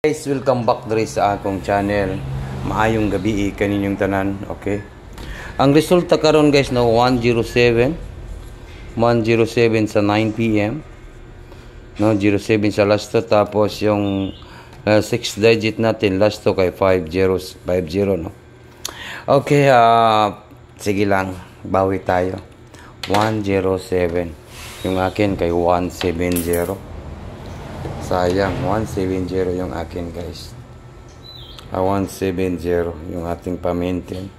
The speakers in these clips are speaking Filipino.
Guys, welcome back diri sa akong channel. Maayong gabi kaninyong tanan, okay? Ang resulta karon guys na 107 sa 9 PM. No, 07 sa last to, tapos yung 6 digit natin last to kay 50 no. Okay, sige lang, bawi tayo. 107. Yung akin kay 170. Sayang, 170 yung akin guys. 170 yung ating pa-maintain.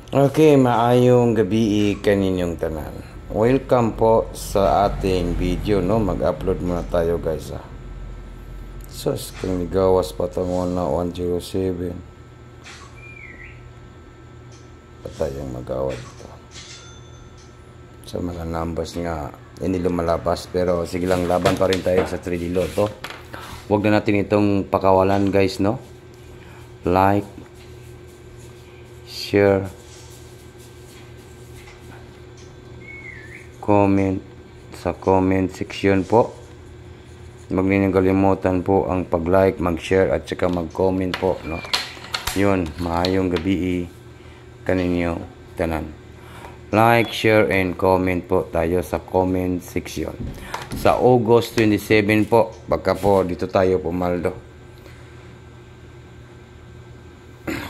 Okay, maayong gabi kaninyong tanan. Welcome po sa ating video, no? Mag-upload muna tayo guys, Sus, kung nigawas pa ito na 107. Pa tayong magawa dito. Sa mga numbers nga hindi lumalabas, pero sige lang, laban pa rin tayo sa 3D Lotto. Huwag na natin itong pakawalan guys, no? Like, share, comment sa comment section po. Huwag ninyong kalimutan po ang pag-like, mag-share at saka mag-comment po, no? Yun, maayong gabi kaninyo tanan. Like, share, and comment po tayo sa comment section. Sa August 27 po, baka po dito tayo pumaldo.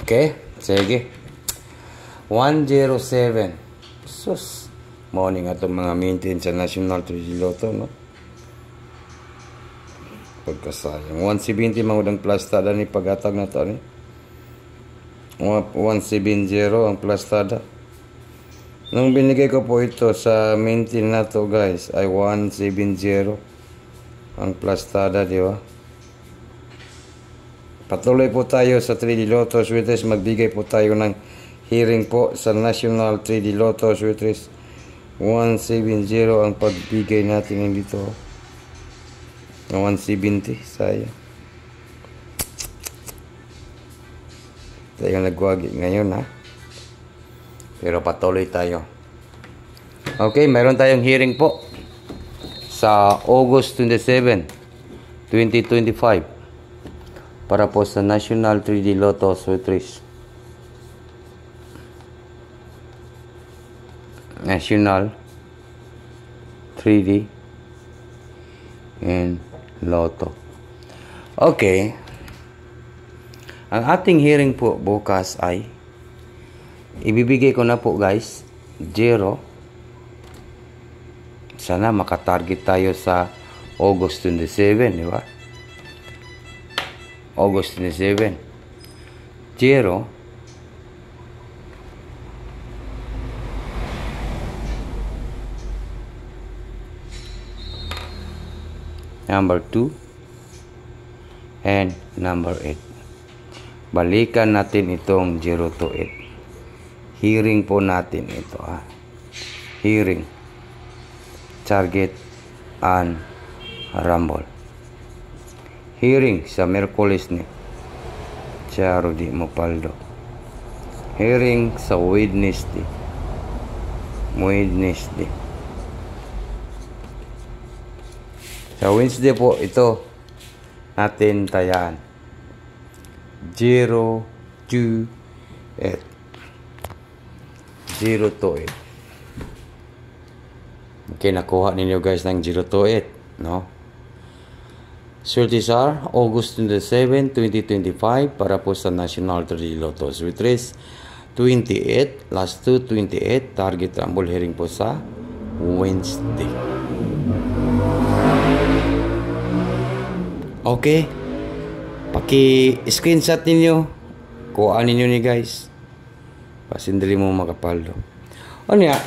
Okay? Sige. 107. Sus. Morning atong mga maintain sa National 3D Lotto, no? Pagkasayang. 170 mangudang plastada ni pagatag na to, ni? 170 ang plastada. Nung binigay ko po ito sa maintain na to guys, ay 170 ang plastada, di ba? Patuloy po tayo sa 3D Lotto Sweeties. Magbigay po tayo ng hearing po sa National 3D Lotto Sweeties. 170 ang pagbigay natin dito. 170, saya. Tayo nagwagi ngayon, pero patuloy tayo. Okay, mayroon tayong hearing po sa August 27, 2025 para po sa National 3D Lotto Sweeties. National 3D and Lotto. Okay. Ang ating hearing po bukas ay ibibigay ko na po guys, 0. Sana makatarget tayo sa August 27, di ba? August 27. 0. Number 2. And number 8. Balikan natin itong 0 to 8. Hearing po natin ito, Hearing, target, and rumble. Hearing sa Merkulis ni Charo di Mopaldo. Hearing sa Wednesday. Sa Wednesday po ito natin tayaan. 0 to 8. 0 to 8. Okay, nakuha ninyo guys ng 0 to 8, no? Certisar, August 27, 2025 para po sa National 3D Lotto Sweeties. 28, last 2, 28, target rumble hearing po sa Wednesday. Okay, paki-screenshot ninyo, kuhaan ninyo ni guys. Pasindali mo makapaldo. Ano ya?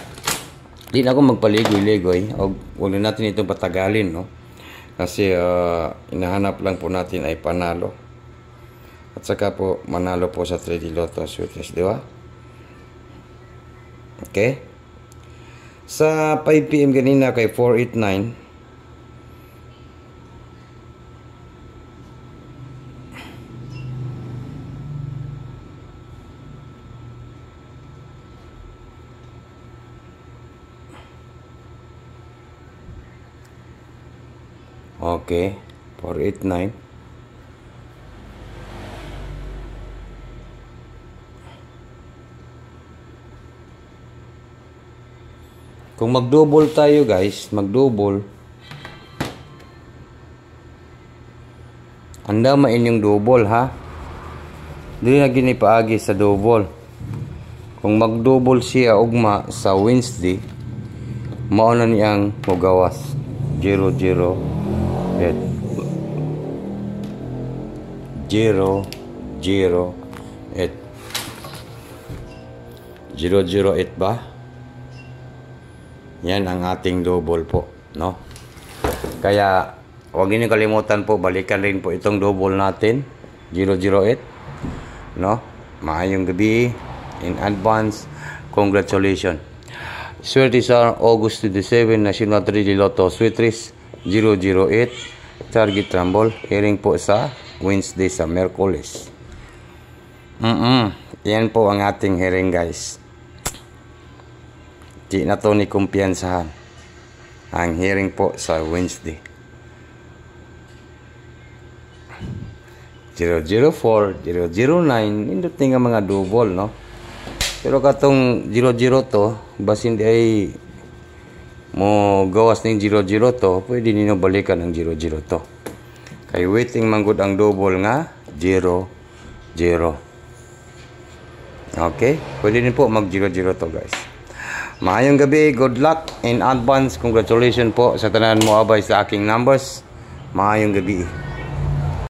Di na ako magpaligoy-ligoy. Huwag na natin itong patagalin, no? Kasi inahanap lang po natin ay panalo. At saka po manalo po sa 3D Lotto Sweeties, di ba? Okay? Sa 5 PM kanina kay 489. Okay, 489. Kung mag-double tayo guys, mag-double, anda main yung double ha. Dili na ginipaagi sa double. Kung mag-double siya ugma sa Wednesday, mao na niyang mugawas 008 008 ba? Yan ang ating double po, no? Kaya huwag niyo kalimutan po, balikan rin po itong double natin 008, no? Maayong gabi in advance. Congratulations. Swerte sa August 27 National 3D Lotto Sweetris 008 target rumble. Hearing po sa Wednesday sa Merkulis. Yan po ang ating hearing guys. Di na to ni kumpiyansahan. Ang hearing po sa Wednesday 004, 009, indot nga mga double, no? Pero katong 00 to, basin di ay mo gawas ng 00 to, pwede ninyo balikan ang 00 to. Kay waiting manggod ang double nga 00. Okay? Pwede din po mag 00 to guys. Maayong gabi, good luck in advance. Congratulations po sa tanan mo abay sa aking numbers. Maayong gabi.